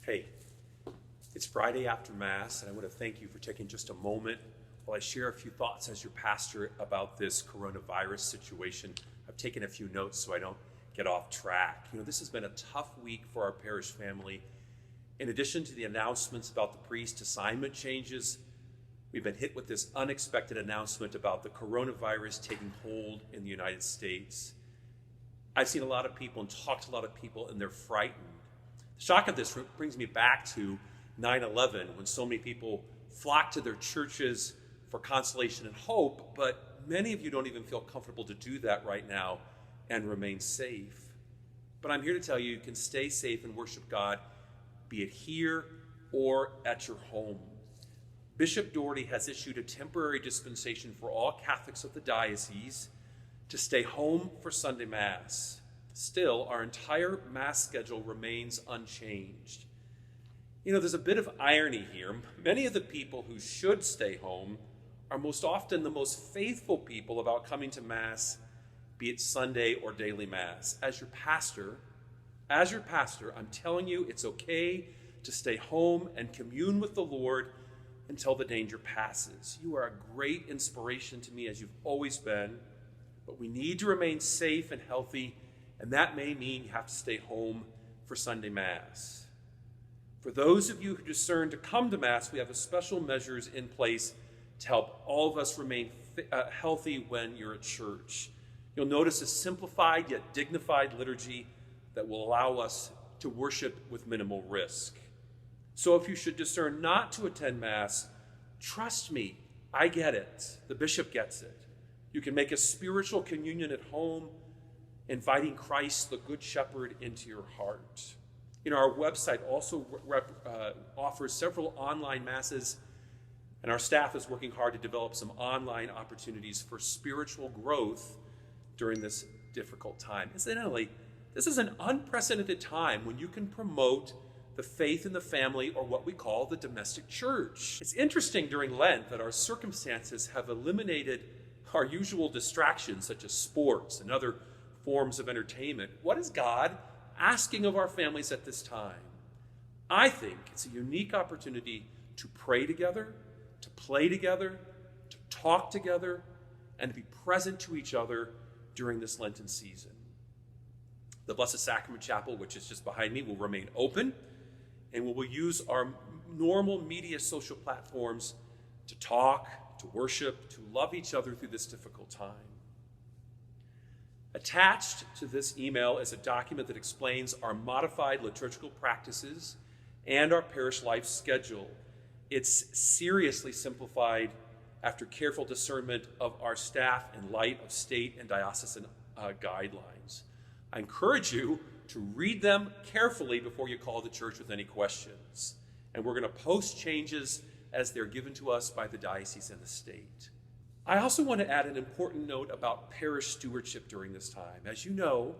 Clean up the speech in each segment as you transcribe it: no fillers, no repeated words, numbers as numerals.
Hey, it's Friday after Mass, and I want to thank you for taking just a moment while I share a few thoughts as your pastor about this coronavirus situation. I've taken a few notes so I don't get off track. This has been a tough week for our parish family. In addition to the announcements about the priest assignment changes, we've been hit with this unexpected announcement about the coronavirus taking hold in the United States. I've seen a lot of people and talked to a lot of people, and they're frightened. The shock of this brings me back to 9/11, when so many people flocked to their churches for consolation and hope, but many of you don't even feel comfortable to do that right now and remain safe. But I'm here to tell you, you can stay safe and worship God, be it here or at your home. Bishop Doherty has issued a temporary dispensation for all Catholics of the diocese to stay home for Sunday Mass. Still, our entire Mass schedule remains unchanged. There's a bit of irony here. Many of the people who should stay home are most often the most faithful people about coming to Mass, be it Sunday or daily Mass. As your pastor, I'm telling you it's okay to stay home and commune with the Lord until the danger passes. You are a great inspiration to me, as you've always been, but we need to remain safe and healthy, and that may mean you have to stay home for Sunday Mass. For those of you who discern to come to Mass, we have special measures in place to help all of us remain healthy when you're at church. You'll notice a simplified yet dignified liturgy that will allow us to worship with minimal risk. So if you should discern not to attend Mass, trust me, I get it. The bishop gets it. You can make a spiritual communion at home, inviting Christ, the Good Shepherd, into your heart. Our website also offers several online Masses, and our staff is working hard to develop some online opportunities for spiritual growth during this difficult time. Incidentally, this is an unprecedented time when you can promote the faith in the family, or what we call the domestic church. It's interesting during Lent that our circumstances have eliminated our usual distractions, such as sports and other forms of entertainment. What is God asking of our families at this time? I think it's a unique opportunity to pray together, to play together, to talk together, and to be present to each other during this Lenten season. The Blessed Sacrament Chapel, which is just behind me, will remain open, and we will use our normal media social platforms to talk, to worship, to love each other through this difficult time. Attached to this email is a document that explains our modified liturgical practices and our parish life schedule. It's seriously simplified after careful discernment of our staff in light of state and diocesan guidelines. I encourage you to read them carefully before you call the church with any questions. And we're going to post changes as they're given to us by the diocese and the state. I also want to add an important note about parish stewardship during this time. As you know,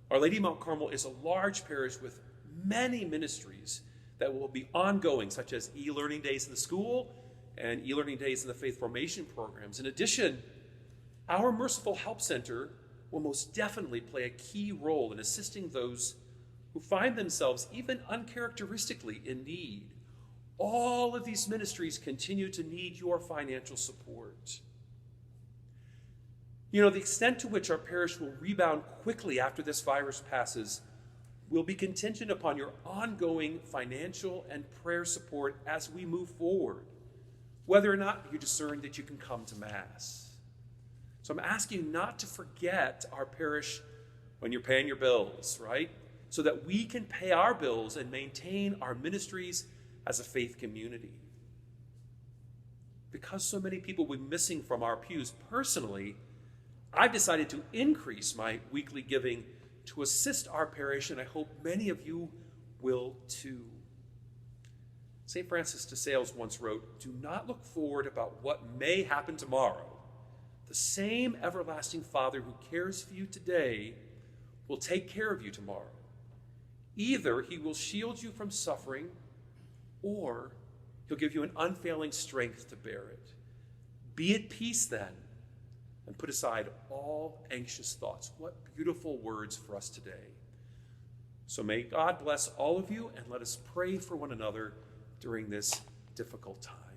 Our Lady of Mount Carmel is a large parish with many ministries that will be ongoing, such as e-learning days in the school and e-learning days in the faith formation programs. In addition, our Merciful Help Center will most definitely play a key role in assisting those who find themselves even uncharacteristically in need. All of these ministries continue to need your financial support. The extent to which our parish will rebound quickly after this virus passes will be contingent upon your ongoing financial and prayer support as we move forward, whether or not you discern that you can come to Mass. So I'm asking you not to forget our parish when you're paying your bills, right? So that we can pay our bills and maintain our ministries as a faith community. Because so many people will be missing from our pews, personally, I've decided to increase my weekly giving to assist our parish, and I hope many of you will too. St. Francis de Sales once wrote, "Do not look forward about what may happen tomorrow. The same everlasting Father who cares for you today will take care of you tomorrow. Either he will shield you from suffering, or he'll give you an unfailing strength to bear it. Be at peace then, and put aside all anxious thoughts." What beautiful words for us today. So may God bless all of you, and let us pray for one another during this difficult time.